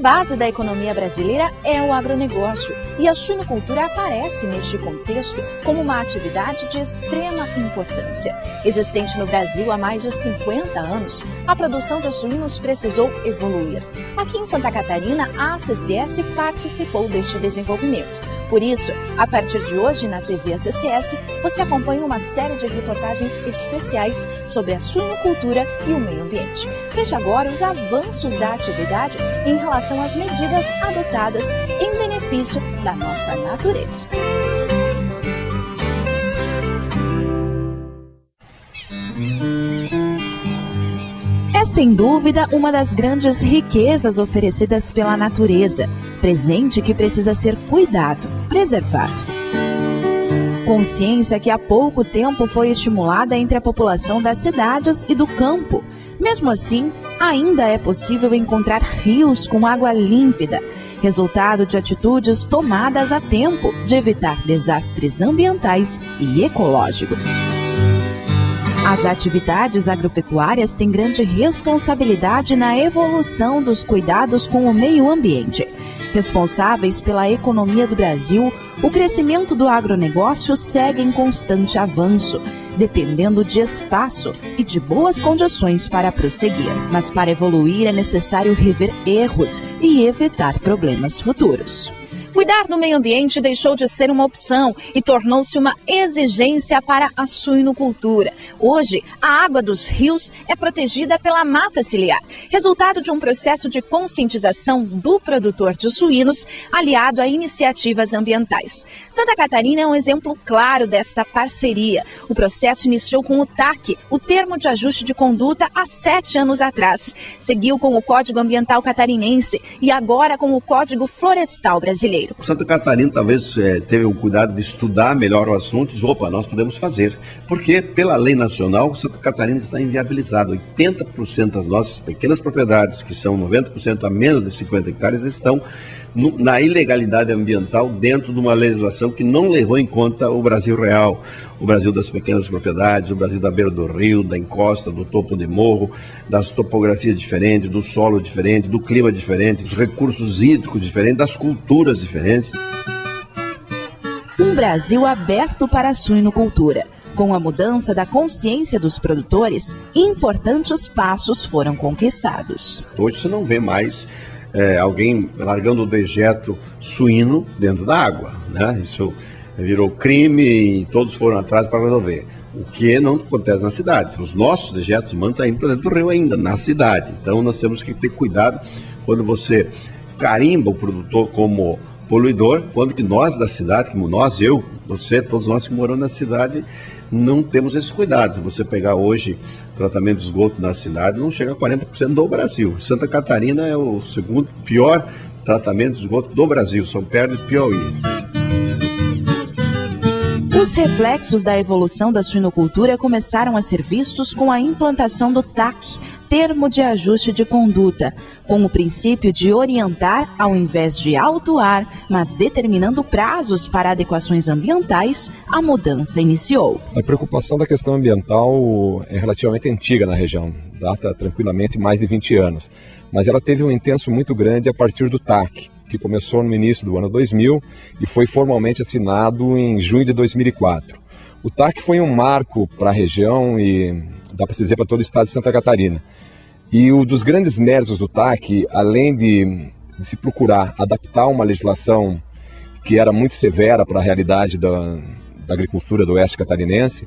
base da economia brasileira é o agronegócio e a suinocultura aparece neste contexto como uma atividade de extrema importância. Existente no Brasil há mais de 50 anos, a produção de suínos precisou evoluir. Aqui em Santa Catarina, a ACCS participou deste desenvolvimento. Por isso, a partir de hoje, na TV ACCS, você acompanha uma série de reportagens especiais sobre a suinocultura e o meio ambiente. Veja agora os avanços da atividade em relação às medidas adotadas em benefício da nossa natureza. É sem dúvida uma das grandes riquezas oferecidas pela natureza, presente que precisa ser cuidado, preservado. Consciência que há pouco tempo foi estimulada entre a população das cidades e do campo. Mesmo assim, ainda é possível encontrar rios com água límpida, resultado de atitudes tomadas a tempo de evitar desastres ambientais e ecológicos. As atividades agropecuárias têm grande responsabilidade na evolução dos cuidados com o meio ambiente. Responsáveis pela economia do Brasil, o crescimento do agronegócio segue em constante avanço, dependendo de espaço e de boas condições para prosseguir. Mas para evoluir é necessário rever erros e evitar problemas futuros. Cuidar do meio ambiente deixou de ser uma opção e tornou-se uma exigência para a suinocultura. Hoje, a água dos rios é protegida pela mata ciliar, resultado de um processo de conscientização do produtor de suínos, aliado a iniciativas ambientais. Santa Catarina é um exemplo claro desta parceria. O processo iniciou com o TAC, o Termo de Ajuste de Conduta, há 7 anos atrás. Seguiu com o Código Ambiental Catarinense e agora com o Código Florestal Brasileiro. Santa Catarina talvez teve o cuidado de estudar melhor o assunto e diz, nós podemos fazer. Porque pela lei nacional, Santa Catarina está inviabilizada. 80% das nossas pequenas propriedades, que são 90% a menos de 50 hectares, estão na ilegalidade ambiental dentro de uma legislação que não levou em conta o Brasil real, o Brasil das pequenas propriedades, o Brasil da beira do rio, da encosta, do topo de morro, das topografias diferentes, do solo diferente, do clima diferente, dos recursos hídricos diferentes, das culturas diferentes. Um Brasil aberto para a suinocultura. Com a mudança da consciência dos produtores, importantes passos foram conquistados. Hoje você não vê mais alguém largando o dejeto suíno dentro da água, né? Isso virou crime e todos foram atrás para resolver. O que não acontece na cidade. Os nossos dejetos humanos estão indo para dentro do rio ainda, na cidade. Então nós temos que ter cuidado quando você carimba o produtor como poluidor, quando que nós da cidade, como nós, eu, você, todos nós que moramos na cidade, não temos esse cuidado. Se você pegar hoje o tratamento de esgoto na cidade, não chega a 40% do Brasil. Santa Catarina é o segundo pior tratamento de esgoto do Brasil, só perde Piauí. Os reflexos da evolução da suinocultura começaram a ser vistos com a implantação do TAC, Termo de Ajuste de Conduta, com o princípio de orientar ao invés de autuar, mas determinando prazos para adequações ambientais, a mudança iniciou. A preocupação da questão ambiental é relativamente antiga na região, data tranquilamente mais de 20 anos, mas ela teve um intenso muito grande a partir do TAC, que começou no início do ano 2000 e foi formalmente assinado em junho de 2004. O TAC foi um marco para a região e dá para se dizer para todo o estado de Santa Catarina. E um dos grandes méritos do TAC, além de se procurar adaptar uma legislação que era muito severa para a realidade da agricultura do oeste catarinense,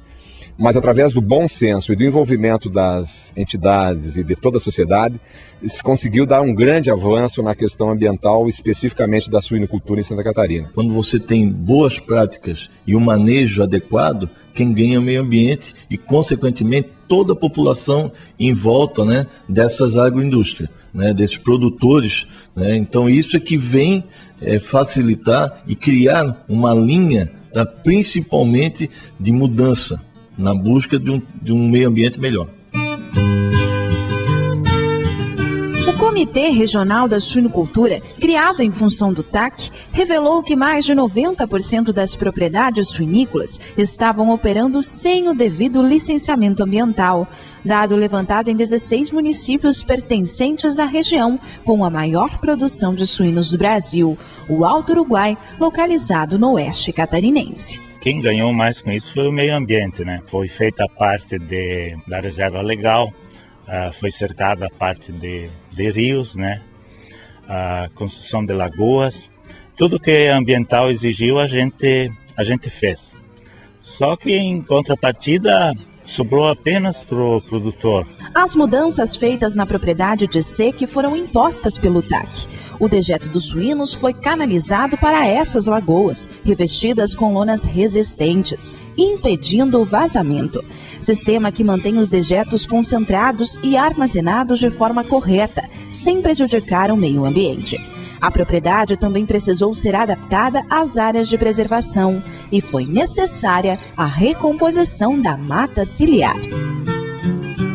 mas através do bom senso e do envolvimento das entidades e de toda a sociedade, se conseguiu dar um grande avanço na questão ambiental, especificamente da suinocultura em Santa Catarina. Quando você tem boas práticas e um manejo adequado, quem ganha é o meio ambiente e, consequentemente, toda a população em volta, né, dessas agroindústrias, né, desses produtores. Né? Então, isso é que vem facilitar e criar uma linha, principalmente de mudança, na busca de um meio ambiente melhor. Comitê Regional da Suinocultura, criado em função do TAC, revelou que mais de 90% das propriedades suinícolas estavam operando sem o devido licenciamento ambiental. Dado levantado em 16 municípios pertencentes à região com a maior produção de suínos do Brasil, o Alto Uruguai, localizado no oeste catarinense. Quem ganhou mais com isso foi o meio ambiente, né? Foi feita a parte da reserva legal, foi cercada a parte de rios, né? A construção de lagoas, tudo que ambiental exigiu a gente fez. Só que em contrapartida sobrou apenas para o produtor. As mudanças feitas na propriedade de SEC foram impostas pelo TAC. O dejeto dos suínos foi canalizado para essas lagoas, revestidas com lonas resistentes, impedindo o vazamento. Sistema que mantém os dejetos concentrados e armazenados de forma correta, sem prejudicar o meio ambiente. A propriedade também precisou ser adaptada às áreas de preservação e foi necessária a recomposição da mata ciliar.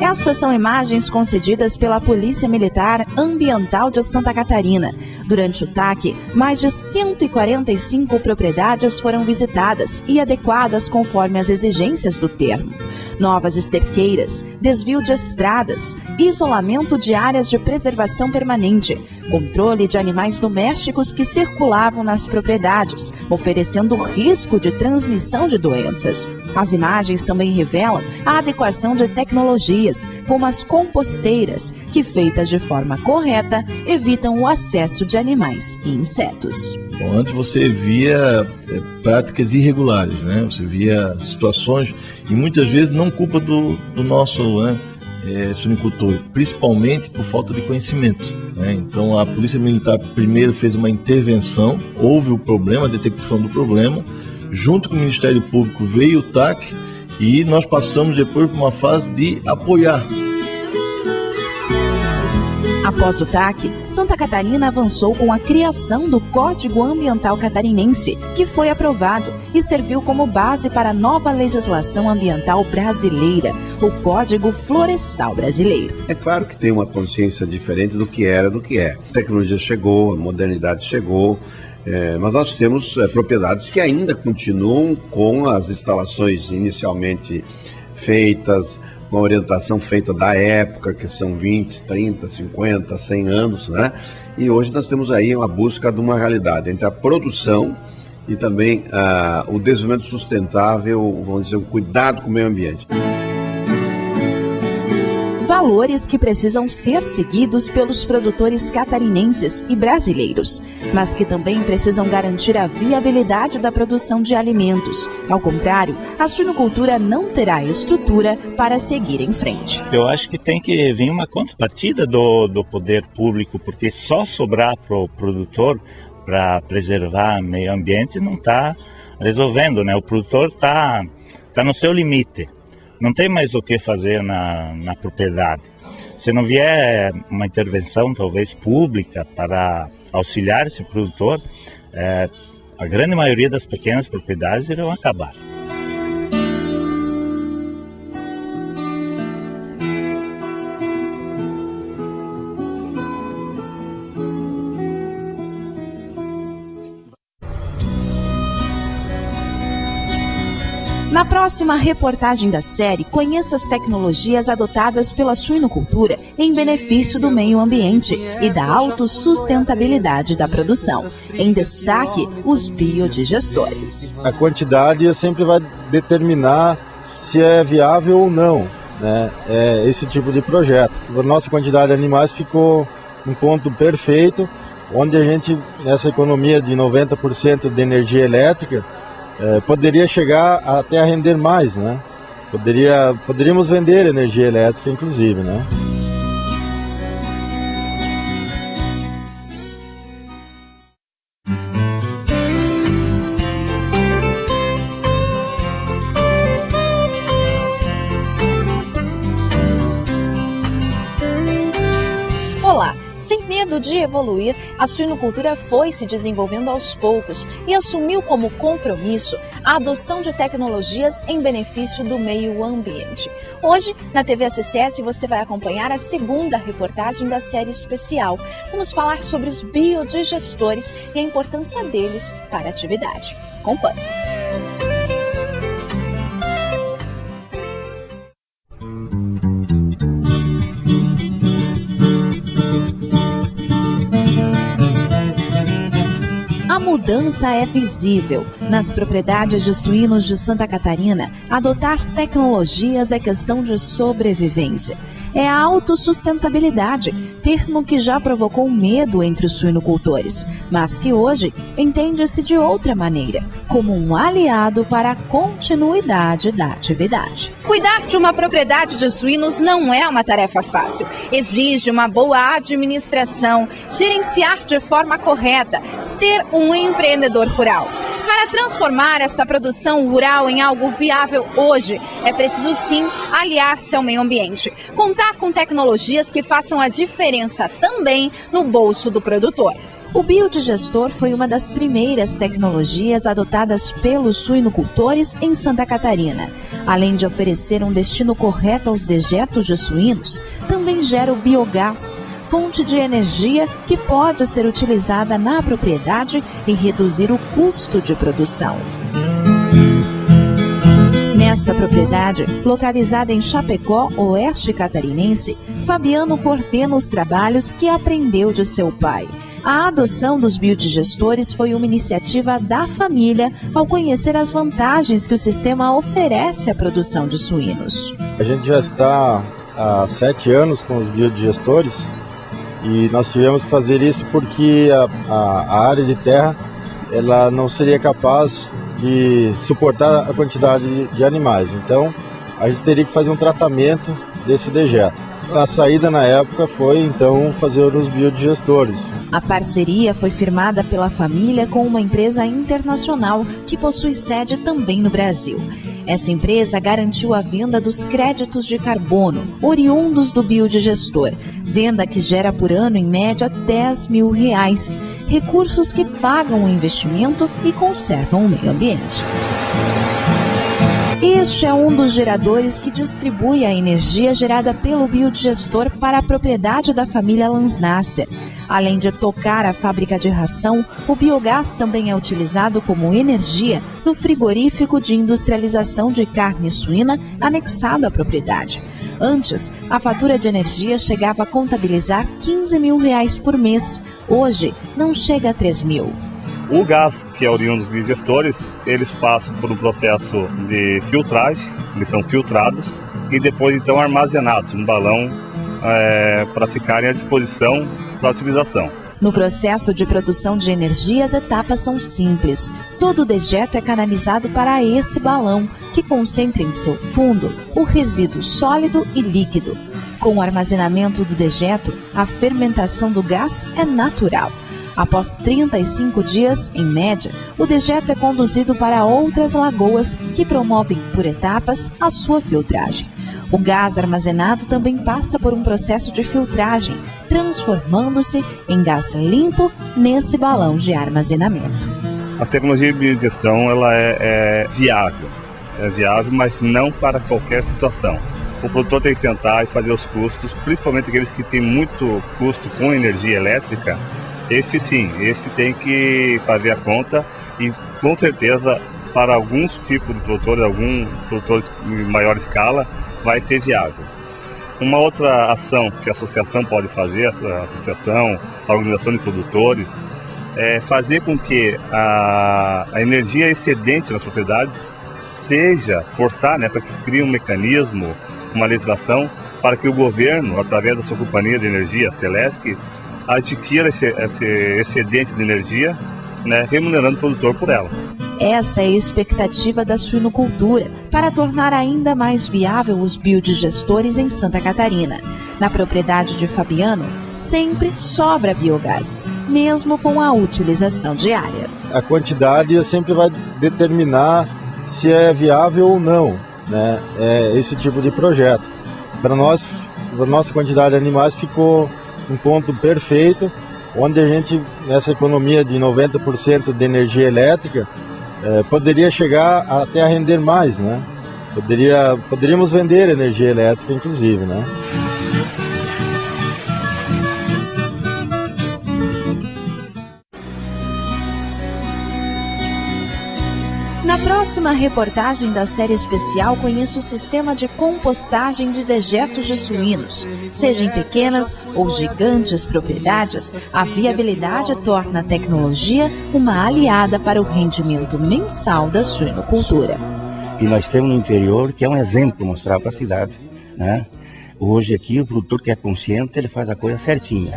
Estas são imagens concedidas pela Polícia Militar Ambiental de Santa Catarina. Durante o TAC, mais de 145 propriedades foram visitadas e adequadas conforme as exigências do termo. Novas esterqueiras, desvio de estradas, isolamento de áreas de preservação permanente, controle de animais domésticos que circulavam nas propriedades, oferecendo risco de transmissão de doenças. As imagens também revelam a adequação de tecnologias, como as composteiras, que, feitas de forma correta, evitam o acesso de animais e insetos. Bom, antes você via práticas irregulares, né? Você via situações, e muitas vezes não culpa do nosso suinicultor, principalmente por falta de conhecimento, né? Então a Polícia Militar primeiro fez uma intervenção, houve o problema, a detecção do problema, junto com o Ministério Público veio o TAC e nós passamos depois por uma fase de apoiar. Após o TAC, Santa Catarina avançou com a criação do Código Ambiental Catarinense, que foi aprovado e serviu como base para a nova legislação ambiental brasileira, o Código Florestal Brasileiro. É claro que tem uma consciência diferente do que era, do que é. A tecnologia chegou, a modernidade chegou, mas nós temos propriedades que ainda continuam com as instalações inicialmente feitas, uma orientação feita da época, que são 20, 30, 50, 100 anos, né? E hoje nós temos aí uma busca de uma realidade entre a produção e também o desenvolvimento sustentável, vamos dizer, o cuidado com o meio ambiente. Valores que precisam ser seguidos pelos produtores catarinenses e brasileiros, mas que também precisam garantir a viabilidade da produção de alimentos. Ao contrário, a suinocultura não terá estrutura para seguir em frente. Eu acho que tem que vir uma contrapartida do poder público, porque só sobrar para o produtor para preservar o meio ambiente não está resolvendo, né? O produtor está no seu limite. Não tem mais o que fazer na propriedade. Se não vier uma intervenção, talvez pública, para auxiliar esse produtor, a grande maioria das pequenas propriedades irão acabar. Na próxima reportagem da série, conheça as tecnologias adotadas pela suinocultura em benefício do meio ambiente e da autossustentabilidade da produção. Em destaque, os biodigestores. A quantidade sempre vai determinar se é viável ou não, né? Esse tipo de projeto. A nossa quantidade de animais ficou um ponto perfeito, onde a gente, nessa economia de 90% de energia elétrica, poderia chegar até a render mais, né? Poderíamos vender energia elétrica, inclusive, né? Olá! Sem medo de evoluir, a suinocultura foi se desenvolvendo aos poucos e assumiu como compromisso a adoção de tecnologias em benefício do meio ambiente. Hoje, na TV ACCS, você vai acompanhar a segunda reportagem da série especial. Vamos falar sobre os biodigestores e a importância deles para a atividade. Acompanhe. A mudança é visível. Nas propriedades de suínos de Santa Catarina, adotar tecnologias é questão de sobrevivência. É a autossustentabilidade, termo que já provocou medo entre os suinocultores, mas que hoje entende-se de outra maneira, como um aliado para a continuidade da atividade. Cuidar de uma propriedade de suínos não é uma tarefa fácil. Exige uma boa administração, gerenciar de forma correta, ser um empreendedor rural. Para transformar esta produção rural em algo viável hoje, é preciso sim aliar-se ao meio ambiente. Contar com tecnologias que façam a diferença também no bolso do produtor. O biodigestor foi uma das primeiras tecnologias adotadas pelos suinocultores em Santa Catarina. Além de oferecer um destino correto aos dejetos de suínos, também gera o biogás, fonte de energia que pode ser utilizada na propriedade e reduzir o custo de produção. Nesta propriedade, localizada em Chapecó, oeste catarinense, Fabiano coordena os trabalhos que aprendeu de seu pai. A adoção dos biodigestores foi uma iniciativa da família ao conhecer as vantagens que o sistema oferece à produção de suínos. A gente já está há 7 anos com os biodigestores e nós tivemos que fazer isso porque a área de terra ela não seria capaz de suportar a quantidade de animais. Então, a gente teria que fazer um tratamento desse dejeto. A saída na época foi, então, fazer os biodigestores. A parceria foi firmada pela família com uma empresa internacional que possui sede também no Brasil. Essa empresa garantiu a venda dos créditos de carbono, oriundos do biodigestor, venda que gera por ano, em média, R$10 mil, recursos que pagam o investimento e conservam o meio ambiente. Este é um dos geradores que distribui a energia gerada pelo biodigestor para a propriedade da família Lansnaster. Além de tocar a fábrica de ração, o biogás também é utilizado como energia no frigorífico de industrialização de carne suína anexado à propriedade. Antes, a fatura de energia chegava a contabilizar R$15 mil por mês. Hoje, não chega a R$3 mil. O gás que é oriundo dos biodigestores, eles passam por um processo de filtragem, eles são filtrados e depois então armazenados no balão para ficarem à disposição para a utilização. No processo de produção de energia, as etapas são simples. Todo o dejeto é canalizado para esse balão, que concentra em seu fundo o resíduo sólido e líquido. Com o armazenamento do dejeto, a fermentação do gás é natural. Após 35 dias, em média, o dejeto é conduzido para outras lagoas que promovem por etapas a sua filtragem. O gás armazenado também passa por um processo de filtragem, transformando-se em gás limpo nesse balão de armazenamento. A tecnologia de biodigestão ela é viável, mas não para qualquer situação. O produtor tem que sentar e fazer os custos, principalmente aqueles que têm muito custo com energia elétrica. Este tem que fazer a conta e com certeza para alguns tipos de produtores, alguns produtores em maior escala, vai ser viável. Uma outra ação que a associação pode fazer, a associação, a organização de produtores, é fazer com que a energia excedente nas propriedades forçar, para que se crie um mecanismo, uma legislação, para que o governo, através da sua companhia de energia, a Celesc, adquira esse excedente de energia, remunerando o produtor por ela. Essa é a expectativa da suinocultura para tornar ainda mais viável os biodigestores em Santa Catarina. Na propriedade de Fabiano, sempre sobra biogás, mesmo com a utilização diária. A quantidade sempre vai determinar se é viável ou não, esse tipo de projeto. Para nós, a nossa quantidade de animais ficou um ponto perfeito, onde a gente, nessa economia de 90% de energia elétrica, poderia chegar até a render mais, né? Poderíamos vender energia elétrica, inclusive, né? Na próxima reportagem da série especial, conheça o sistema de compostagem de dejetos de suínos. Seja em pequenas ou gigantes propriedades, a viabilidade torna a tecnologia uma aliada para o rendimento mensal da suinocultura. E nós temos no interior que é um exemplo mostrar para a cidade, né? Hoje aqui o produtor que é consciente, ele faz a coisa certinha.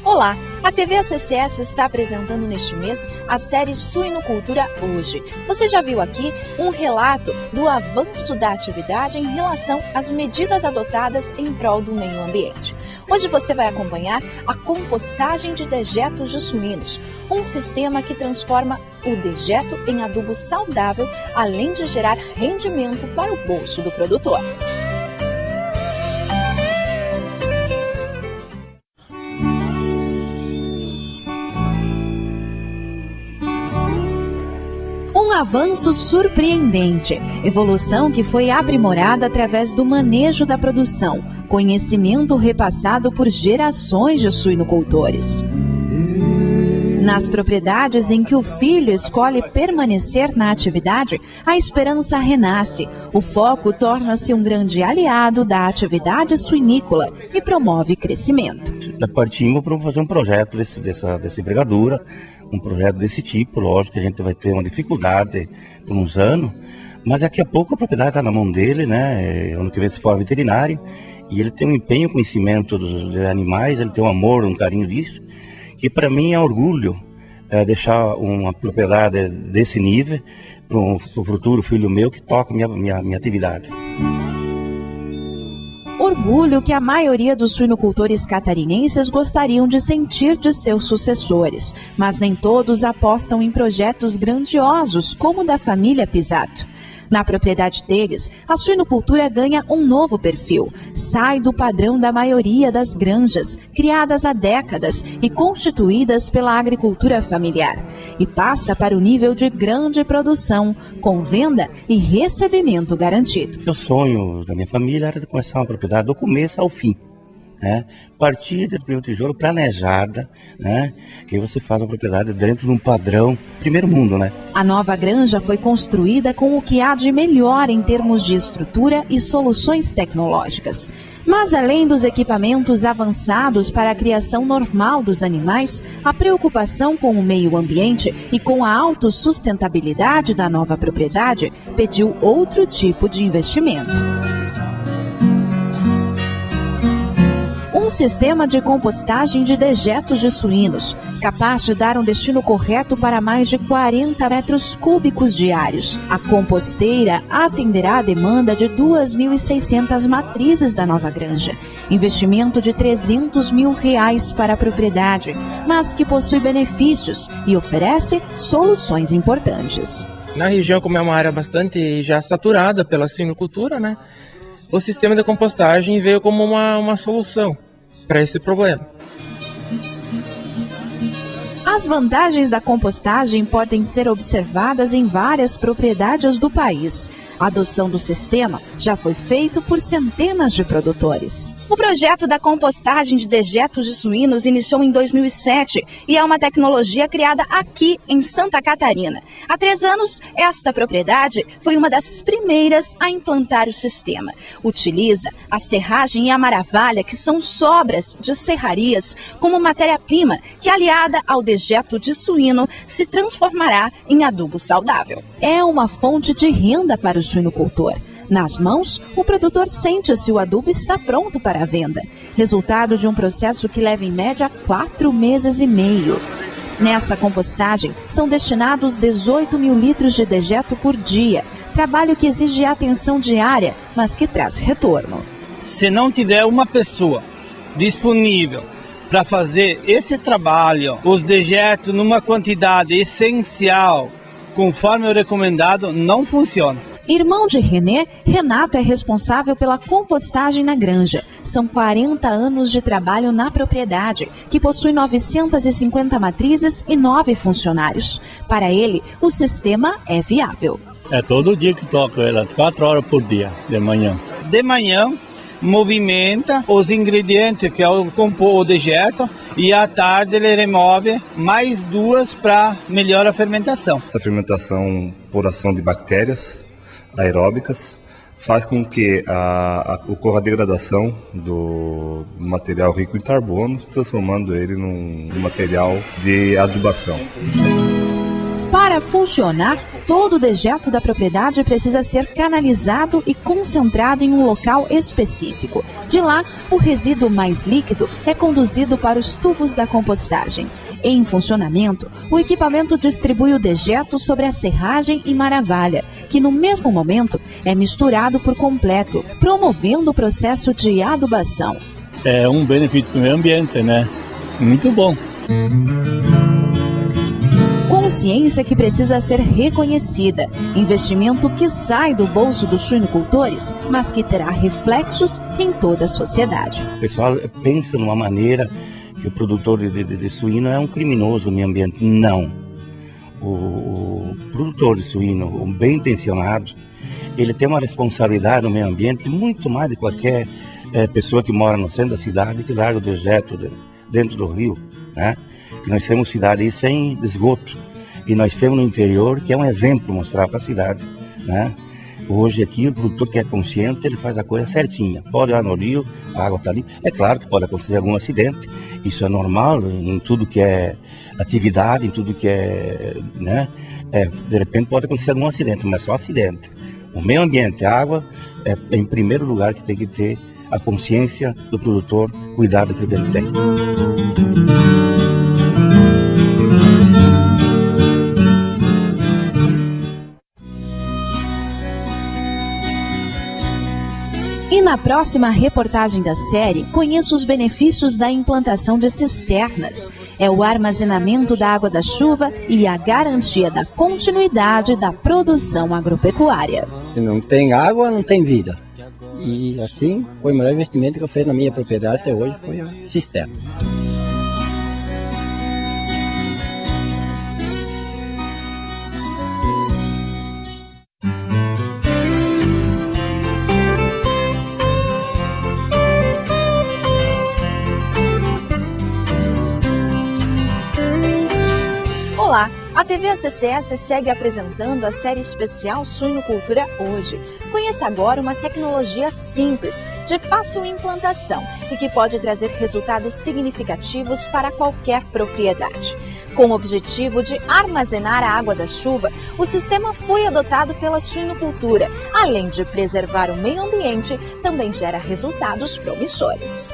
Olá! A TV ACCS está apresentando neste mês a série Suinocultura Hoje. Você já viu aqui um relato do avanço da atividade em relação às medidas adotadas em prol do meio ambiente. Hoje você vai acompanhar a compostagem de dejetos de suínos, um sistema que transforma o dejeto em adubo saudável, além de gerar rendimento para o bolso do produtor. Um avanço surpreendente, evolução que foi aprimorada através do manejo da produção, conhecimento repassado por gerações de suinocultores. Nas propriedades em que o filho escolhe permanecer na atividade, a esperança renasce. O foco torna-se um grande aliado da atividade suinícola e promove crescimento. Partimos para fazer um projeto dessa envergadura, um projeto desse tipo. Lógico que a gente vai ter uma dificuldade por uns anos, mas daqui a pouco a propriedade está na mão dele, né? Ano que vem se for veterinário, e ele tem um empenho, conhecimento dos animais, ele tem um amor, um carinho disso, que para mim é orgulho deixar uma propriedade desse nível para o futuro filho meu que toca minha atividade. Orgulho que a maioria dos suinocultores catarinenses gostariam de sentir de seus sucessores, mas nem todos apostam em projetos grandiosos como o da família Pisato. Na propriedade deles, a suinocultura ganha um novo perfil, sai do padrão da maioria das granjas, criadas há décadas e constituídas pela agricultura familiar, e passa para o nível de grande produção, com venda e recebimento garantido. O sonho da minha família era de começar uma propriedade do começo ao fim, né? Partir do primeiro tijolo planejada, né? Que você faz uma propriedade dentro de um padrão primeiro mundo, né? A nova granja foi construída com o que há de melhor em termos de estrutura e soluções tecnológicas. Mas além dos equipamentos avançados para a criação normal dos animais, a preocupação com o meio ambiente e com a autossustentabilidade da nova propriedade pediu outro tipo de investimento. Um sistema de compostagem de dejetos de suínos, capaz de dar um destino correto para mais de 40 metros cúbicos diários. A composteira atenderá a demanda de 2.600 matrizes da nova granja. Investimento de R$300 mil para a propriedade, mas que possui benefícios e oferece soluções importantes. Na região, como é uma área bastante já saturada pela suinocultura, né, o sistema de compostagem veio como uma solução para esse problema. As vantagens da compostagem podem ser observadas em várias propriedades do país. A adoção do sistema já foi feito por centenas de produtores. O projeto da compostagem de dejetos de suínos iniciou em 2007 e é uma tecnologia criada aqui em Santa Catarina. Há 3 anos, esta propriedade foi uma das primeiras a implantar o sistema. Utiliza a serragem e a maravalha, que são sobras de serrarias, como matéria-prima que, aliada ao dejeto de suíno, se transformará em adubo saudável. É uma fonte de renda para o suinocultor. Nas mãos, o produtor sente se o adubo está pronto para a venda, resultado de um processo que leva em média 4 meses e meio. Nessa compostagem, são destinados 18 mil litros de dejeto por dia, trabalho que exige atenção diária, mas que traz retorno. Se não tiver uma pessoa disponível para fazer esse trabalho, os dejetos numa quantidade essencial, conforme o recomendado, não funciona. Irmão de René, Renato é responsável pela compostagem na granja. São 40 anos de trabalho na propriedade, que possui 950 matrizes e 9 funcionários. Para ele, o sistema é viável. É todo dia que toco ela, 4 horas por dia, de manhã. De manhã, movimenta os ingredientes, que é o dejeto, e à tarde ele remove mais 2 para melhorar a fermentação. Essa fermentação por ação de bactérias aeróbicas faz com que ocorra a degradação do material rico em carbono, transformando ele num material de adubação. Para funcionar, todo o dejeto da propriedade precisa ser canalizado e concentrado em um local específico. De lá, o resíduo mais líquido é conduzido para os tubos da compostagem. Em funcionamento, o equipamento distribui o dejeto sobre a serragem e maravalha, que no mesmo momento é misturado por completo, promovendo o processo de adubação. É um benefício do meio ambiente, né? Muito bom. Consciência que precisa ser reconhecida. Investimento que sai do bolso dos suinocultores, mas que terá reflexos em toda a sociedade. O pessoal pensa numa maneira que o produtor de suíno é um criminoso no meio ambiente. Não. O produtor de suíno, o bem intencionado, ele tem uma responsabilidade no meio ambiente muito mais de qualquer pessoa que mora no centro da cidade que larga o dejeto dentro do rio, né? E nós temos cidade sem esgoto e nós temos no interior que é um exemplo mostrar para a cidade, né? Hoje aqui o produtor que é consciente, ele faz a coisa certinha. Pode ir lá no rio, a água está ali. É claro que pode acontecer algum acidente, isso é normal em tudo que é atividade, em tudo que é, né? De repente pode acontecer algum acidente, mas só acidente. O meio ambiente, a água, é em primeiro lugar que tem que ter a consciência do produtor, cuidar daquilo que ele tem. E na próxima reportagem da série, conheça os benefícios da implantação de cisternas. É o armazenamento da água da chuva e a garantia da continuidade da produção agropecuária. Se não tem água, não tem vida. E assim, foi o melhor investimento que eu fiz na minha propriedade até hoje, foi a cisterna. Olá, a TV ACCS segue apresentando a série especial Suinocultura Hoje. Conheça agora uma tecnologia simples, de fácil implantação e que pode trazer resultados significativos para qualquer propriedade. Com o objetivo de armazenar a água da chuva, o sistema foi adotado pela suinocultura. Além de preservar o meio ambiente, também gera resultados promissores.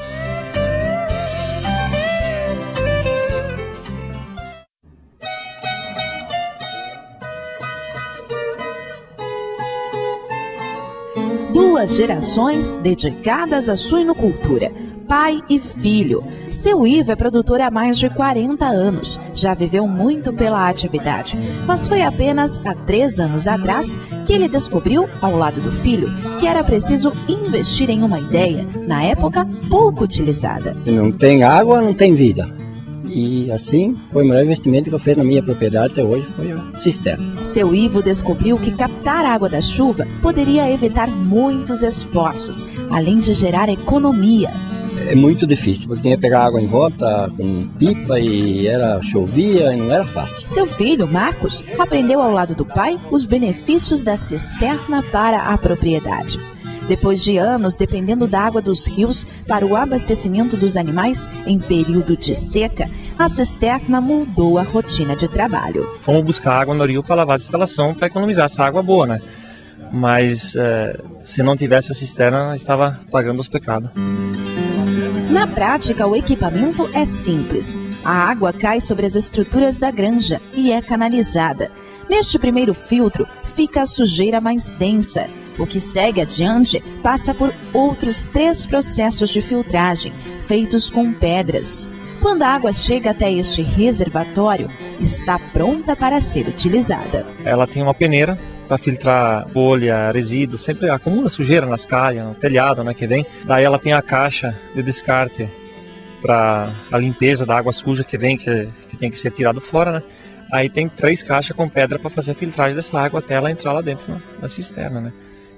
Duas gerações dedicadas à suinocultura, pai e filho. Seu Ivo é produtor há mais de 40 anos, já viveu muito pela atividade, mas foi apenas há 3 anos atrás que ele descobriu, ao lado do filho, que era preciso investir em uma ideia, na época pouco utilizada. Se não tem água, não tem vida. E assim, foi o melhor investimento que eu fiz na minha propriedade até hoje, foi a cisterna. Seu Ivo descobriu que captar a água da chuva poderia evitar muitos esforços, além de gerar economia. É muito difícil, porque tinha que pegar água em volta com pipa e chovia e não era fácil. Seu filho, Marcos, aprendeu ao lado do pai os benefícios da cisterna para a propriedade. Depois de anos dependendo da água dos rios para o abastecimento dos animais em período de seca, a cisterna mudou a rotina de trabalho. Fomos buscar água no rio para lavar a instalação para economizar essa água boa, né? Mas se não tivesse a cisterna, estava pagando os pecados. Na prática, o equipamento é simples. A água cai sobre as estruturas da granja e é canalizada. Neste primeiro filtro, fica a sujeira mais densa. O que segue adiante passa por outros 3 processos de filtragem, feitos com pedras. Quando a água chega até este reservatório, está pronta para ser utilizada. Ela tem uma peneira para filtrar bolha, resíduos, sempre acumula sujeira nas calhas, no telhado, né, que vem. Daí ela tem a caixa de descarte para a limpeza da água suja que vem, que tem que ser tirado fora, né? Aí tem 3 caixas com pedra para fazer a filtragem dessa água até ela entrar lá dentro na cisterna, né?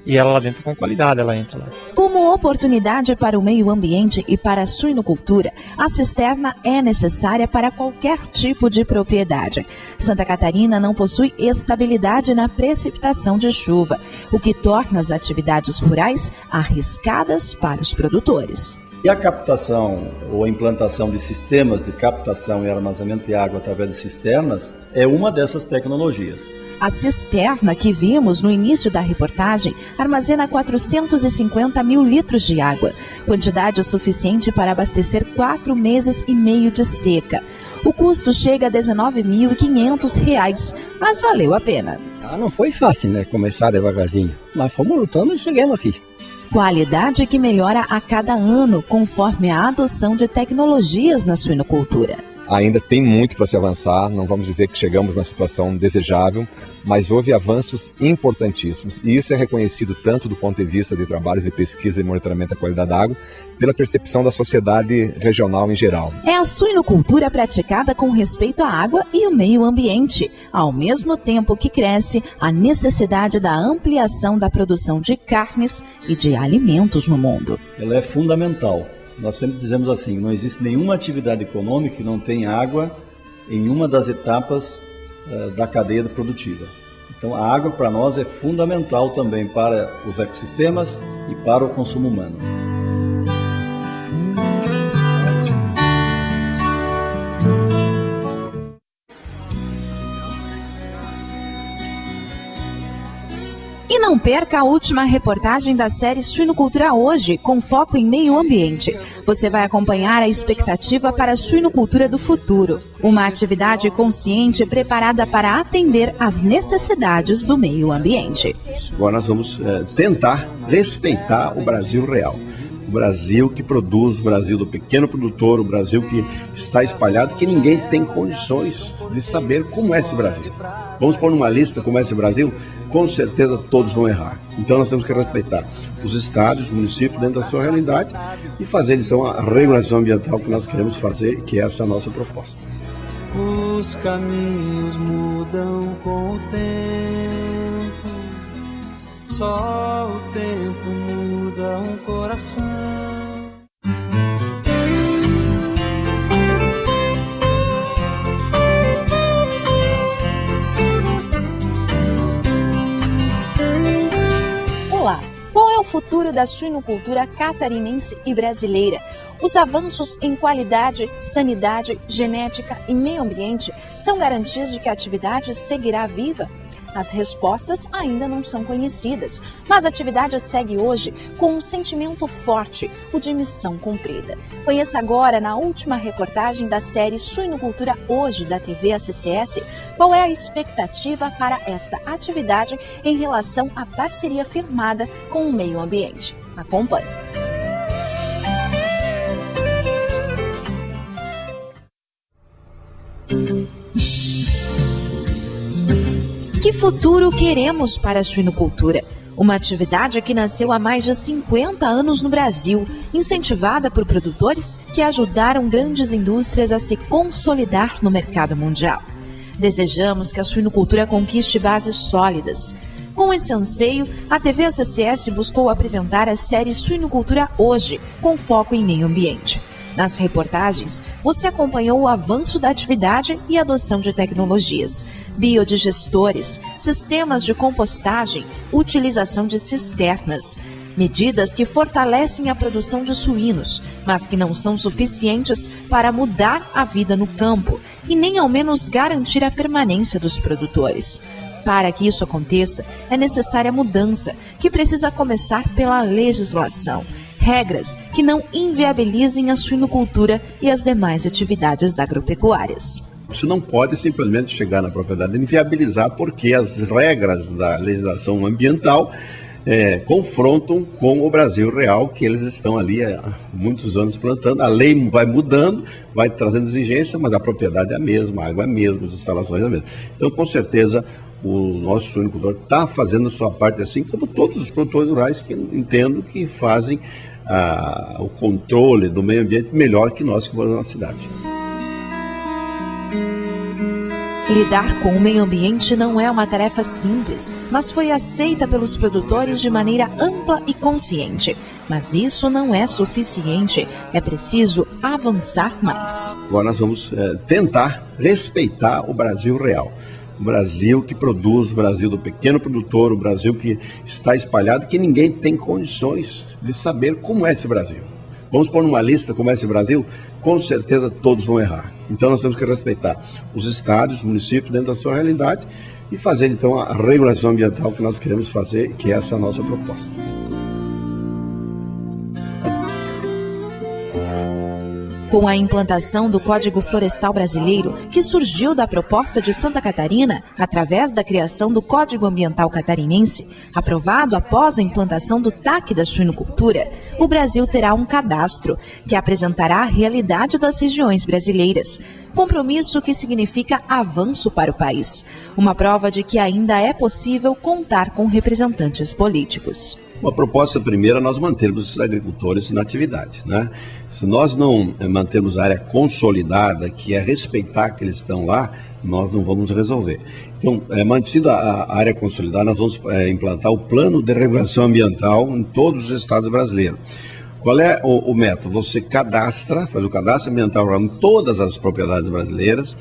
E ela lá dentro com qualidade, ela entra lá. Como oportunidade para o meio ambiente e para a suinocultura, a cisterna é necessária para qualquer tipo de propriedade. Santa Catarina não possui estabilidade na precipitação de chuva, o que torna as atividades rurais arriscadas para os produtores. E a captação ou a implantação de sistemas de captação e armazenamento de água através de cisternas é uma dessas tecnologias. A cisterna que vimos no início da reportagem armazena 450 mil litros de água, quantidade suficiente para abastecer 4 meses e meio de seca. O custo chega a R$ 19.500, mas valeu a pena. Não foi fácil, né? Começar devagarzinho, mas fomos lutando e chegamos aqui. Qualidade que melhora a cada ano, conforme a adoção de tecnologias na suinocultura. Ainda tem muito para se avançar, não vamos dizer que chegamos na situação desejável, mas houve avanços importantíssimos. E isso é reconhecido tanto do ponto de vista de trabalhos de pesquisa e monitoramento da qualidade da água, pela percepção da sociedade regional em geral. É a suinocultura praticada com respeito à água e o meio ambiente, ao mesmo tempo que cresce a necessidade da ampliação da produção de carnes e de alimentos no mundo. Ela é fundamental. Nós sempre dizemos assim, não existe nenhuma atividade econômica que não tenha água em uma das etapas da cadeia produtiva. Então a água para nós é fundamental também para os ecossistemas e para o consumo humano. E não perca a última reportagem da série Suinocultura Hoje, com foco em meio ambiente. Você vai acompanhar a expectativa para a suinocultura do futuro, uma atividade consciente preparada para atender às necessidades do meio ambiente. Agora nós vamos tentar respeitar o Brasil real. O Brasil que produz, o Brasil do pequeno produtor, o Brasil que está espalhado, que ninguém tem condições de saber como é esse Brasil. Vamos pôr numa lista como é esse Brasil? Com certeza todos vão errar. Então nós temos que respeitar os estados, os municípios dentro da sua realidade e fazer então a regulação ambiental que nós queremos fazer, que é essa a nossa proposta. Os caminhos mudam com o tempo, só o tempo muda um coração. Olá, qual é o futuro da suinocultura catarinense e brasileira? Os avanços em qualidade, sanidade, genética e meio ambiente são garantias de que a atividade seguirá viva? As respostas ainda não são conhecidas, mas a atividade segue hoje com um sentimento forte, o de missão cumprida. Conheça agora, na última reportagem da série Suinocultura Hoje da TV ACCS, qual é a expectativa para esta atividade em relação à parceria firmada com o meio ambiente. Acompanhe. Que futuro queremos para a suinocultura? Uma atividade que nasceu há mais de 50 anos no Brasil, incentivada por produtores que ajudaram grandes indústrias a se consolidar no mercado mundial. Desejamos que a suinocultura conquiste bases sólidas. Com esse anseio, a TV ACCS buscou apresentar a série Suinocultura Hoje, com foco em meio ambiente. Nas reportagens, você acompanhou o avanço da atividade e a adoção de tecnologias, biodigestores, sistemas de compostagem, utilização de cisternas, medidas que fortalecem a produção de suínos, mas que não são suficientes para mudar a vida no campo e nem ao menos garantir a permanência dos produtores. Para que isso aconteça, é necessária mudança, que precisa começar pela legislação. Regras que não inviabilizem a suinocultura e as demais atividades agropecuárias. Você não pode simplesmente chegar na propriedade e inviabilizar, porque as regras da legislação ambiental confrontam com o Brasil real, que eles estão ali há muitos anos plantando. A lei vai mudando, vai trazendo exigência, mas a propriedade é a mesma, a água é a mesma, as instalações é a mesma. Então, com certeza, o nosso suinocultor está fazendo a sua parte, assim como todos os produtores rurais que entendo que fazem o controle do meio ambiente melhor que nós que moramos na cidade. Lidar com o meio ambiente não é uma tarefa simples, mas foi aceita pelos produtores de maneira ampla e consciente. Mas isso não é suficiente, é preciso avançar mais. Agora nós vamos tentar respeitar o Brasil real. O Brasil que produz, o Brasil do pequeno produtor, o Brasil que está espalhado, que ninguém tem condições de saber como é esse Brasil. Vamos pôr numa lista como é esse Brasil? Com certeza todos vão errar. Então nós temos que respeitar os estados, os municípios dentro da sua realidade e fazer então a regulação ambiental que nós queremos fazer, que é essa a nossa proposta. Com a implantação do Código Florestal Brasileiro, que surgiu da proposta de Santa Catarina, através da criação do Código Ambiental Catarinense, aprovado após a implantação do TAC da suinocultura, o Brasil terá um cadastro que apresentará a realidade das regiões brasileiras. Compromisso que significa avanço para o país. Uma prova de que ainda é possível contar com representantes políticos. Uma proposta primeira é nós mantermos os agricultores na atividade, né? Se nós não mantermos a área consolidada, que é respeitar que eles estão lá, nós não vamos resolver. Então, mantida a área consolidada, nós vamos implantar o plano de regulação ambiental em todos os estados brasileiros. Qual é o método? Você cadastra, faz o cadastro ambiental em todas as propriedades brasileiras,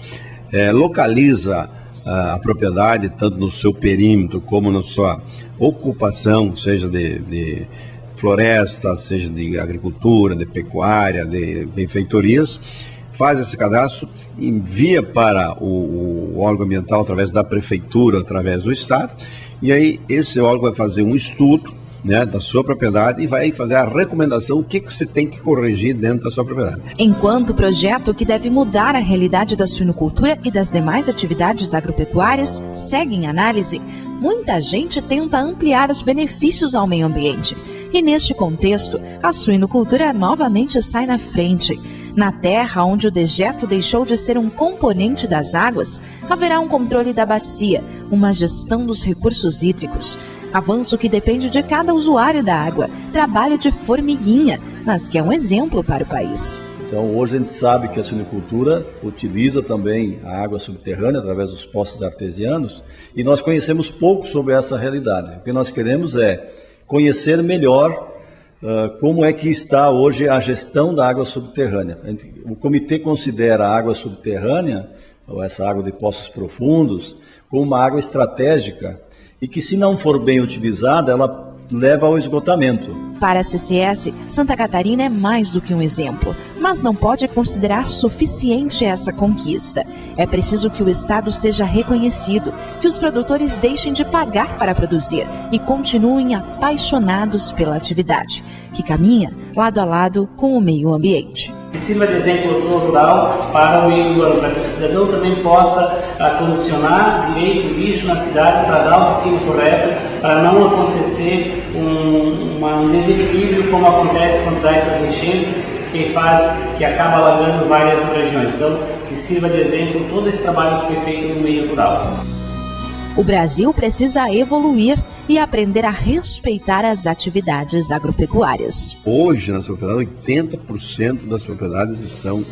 localiza a propriedade, tanto no seu perímetro como na sua ocupação, seja de floresta, seja de agricultura, de pecuária, de benfeitorias, faz esse cadastro, envia para o órgão ambiental através da prefeitura, através do estado, e aí esse órgão vai fazer um estudo, né, da sua propriedade e vai fazer a recomendação, o que você tem que corrigir dentro da sua propriedade. Enquanto projeto que deve mudar a realidade da suinocultura e das demais atividades agropecuárias segue em análise, muita gente tenta ampliar os benefícios ao meio ambiente. E neste contexto, a suinocultura novamente sai na frente. Na terra onde o dejeto deixou de ser um componente das águas, haverá um controle da bacia, uma gestão dos recursos hídricos. Avanço que depende de cada usuário da água, trabalho de formiguinha, mas que é um exemplo para o país. Então hoje a gente sabe que a suinocultura utiliza também a água subterrânea através dos poços artesianos e nós conhecemos pouco sobre essa realidade. O que nós queremos é conhecer melhor como é que está hoje a gestão da água subterrânea. O comitê considera a água subterrânea, ou essa água de poços profundos, como uma água estratégica e que, se não for bem utilizada, ela leva ao esgotamento. Para a CCS, Santa Catarina é mais do que um exemplo, mas não pode considerar suficiente essa conquista. É preciso que o Estado seja reconhecido, que os produtores deixem de pagar para produzir e continuem apaixonados pela atividade, que caminha lado a lado com o meio ambiente. Que sirva de exemplo rural para o meio urbano, para que o cidadão também possa condicionar direito do lixo na cidade para dar o destino correto, para não acontecer um desequilíbrio como acontece quando dá essas enchentes, que acaba alagando várias regiões. Então, que sirva de exemplo todo esse trabalho que foi feito no meio rural. O Brasil precisa evoluir e aprender a respeitar as atividades agropecuárias. Hoje, nas propriedades, 80% das propriedades estão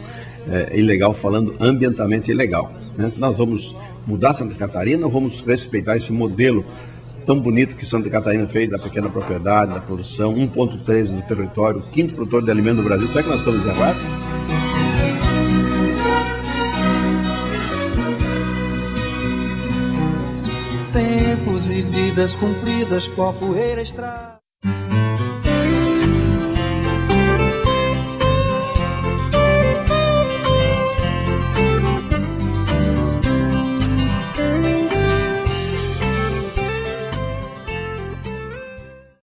ilegal, falando ambientalmente ilegal. Né? Nós vamos mudar Santa Catarina ou vamos respeitar esse modelo tão bonito que Santa Catarina fez da pequena propriedade, da produção, 1,3 no território, o 5º produtor de alimento do Brasil? Será que nós estamos errados? Tempos e vidas cumpridas, qual poeira estrada.